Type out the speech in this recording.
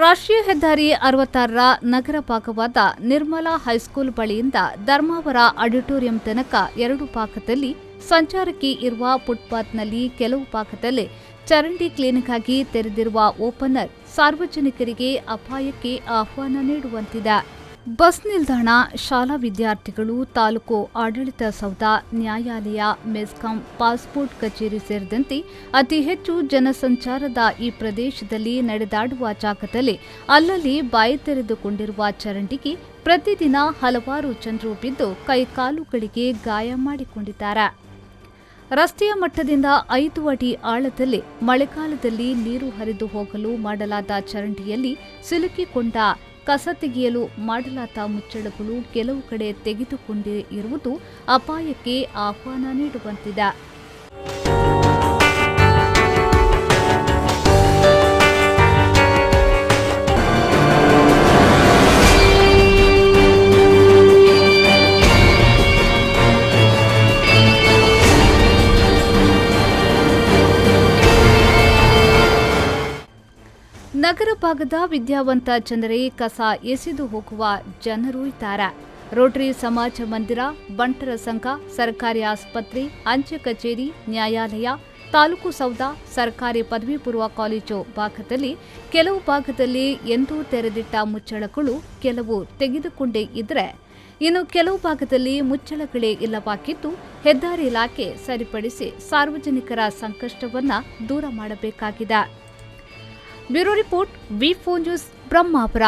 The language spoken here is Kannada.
ರಾಷ್ಟ್ರೀಯ ಹೆದ್ದಾರಿ 66ರ ನಗರ ಭಾಗವಾದ ನಿರ್ಮಲಾ ಹೈಸ್ಕೂಲ್ ಬಳಿಯಿಂದ ಧರ್ಮಾವರ ಆಡಿಟೋರಿಯಂ ತನಕ ಎರಡು ಭಾಗದಲ್ಲಿ ಸಂಚಾರಕ್ಕೆ ಇರುವ ಫುಟ್ಪಾತ್ನಲ್ಲಿ ಕೆಲವು ಭಾಗದಲ್ಲಿ ಚರಂಡಿ ಕ್ಲೀನ್ಗಾಗಿ ತೆರೆದಿರುವ ಓಪನರ್ ಸಾರ್ವಜನಿಕರಿಗೆ ಅಪಾಯಕ್ಕೆ ಆಹ್ವಾನ ನೀಡುವಂತಿದೆ. ಬಸ್ ನಿಲ್ದಾಣ, ಶಾಲಾ ವಿದ್ಯಾರ್ಥಿಗಳು, ತಾಲೂಕು ಆಡಳಿತ ಸೌಧ, ನ್ಯಾಯಾಲಯ, ಮೆಸ್ಕಾಂ, ಪಾಸ್ಪೋರ್ಟ್ ಕಚೇರಿ ಸೇರಿದಂತೆ ಅತಿ ಹೆಚ್ಚು ಜನಸಂಚಾರದ ಈ ಪ್ರದೇಶದಲ್ಲಿ ನಡೆದಾಡುವ ಜಾಗದಲ್ಲಿ ಅಲ್ಲಲ್ಲಿ ಬಾಯಿ ತೆರೆದುಕೊಂಡಿರುವ ಚರಂಡಿಗೆ ಪ್ರತಿದಿನ ಹಲವಾರು ಜನರು ಬಿದ್ದು ಕೈಕಾಲುಗಳಿಗೆ ಗಾಯ ಮಾಡಿಕೊಂಡಿದ್ದಾರೆ. ರಸ್ತೆಯ ಮಟ್ಟದಿಂದ 5 ಅಡಿ ಆಳದಲ್ಲಿ ಮಳೆಗಾಲದಲ್ಲಿ ನೀರು ಹರಿದು ಹೋಗಲು ಮಾಡಲಾದ ಚರಂಡಿಯಲ್ಲಿ ಸಿಲುಕಿಕೊಂಡ ಕಸ ತೆಗೆಯಲು ಮಾಡಲಾದ ಮುಚ್ಚಳಗಳು ಕೆಲವು ಕಡೆ ತೆಗೆದುಕೊಂಡಿರುವುದು ಅಪಾಯಕ್ಕೆ ಆಹ್ವಾನ ನೀಡುವಂತಿದೆ. ನಗರ ಭಾಗದ ವಿದ್ಯಾವಂತ ಜನರೇ ಕಸ ಎಸೆದು ಹೋಗುವ ಜನರು ಇದ್ದಾರೆ. ರೋಟರಿ ಸಮಾಜ ಮಂದಿರ, ಬಂಟರ ಸಂಘ, ಸರ್ಕಾರಿ ಆಸ್ಪತ್ರೆ, ಅಂಚೆ ಕಚೇರಿ, ನ್ಯಾಯಾಲಯ, ತಾಲೂಕು ಸೌಧ, ಸರ್ಕಾರಿ ಪದವಿ ಪೂರ್ವ ಕಾಲೇಜು ಭಾಗದಲ್ಲಿ ಕೆಲವು ಭಾಗದಲ್ಲಿ ಎಂದೂ ತೆರೆದಿಟ್ಟ ಮುಚ್ಚಳಗಳು ಕೆಲವು ತೆಗೆದುಕೊಂಡೇ ಇದ್ದರೆ, ಇನ್ನು ಕೆಲವು ಭಾಗದಲ್ಲಿ ಮುಚ್ಚಳಗಳೇ ಇಲ್ಲವಾಗಿದ್ದು ಹೆದ್ದಾರಿ ಇಲಾಖೆ ಸರಿಪಡಿಸಿ ಸಾರ್ವಜನಿಕರ ಸಂಕಷ್ಟವನ್ನು ದೂರ ಮಾಡಬೇಕಾಗಿದೆ. ಬ್ಯೂರೋ ರಿಪೋರ್ಟ್, ವಿ4 ನ್ಯೂಸ್, ಬ್ರಹ್ಮಾಪುರ.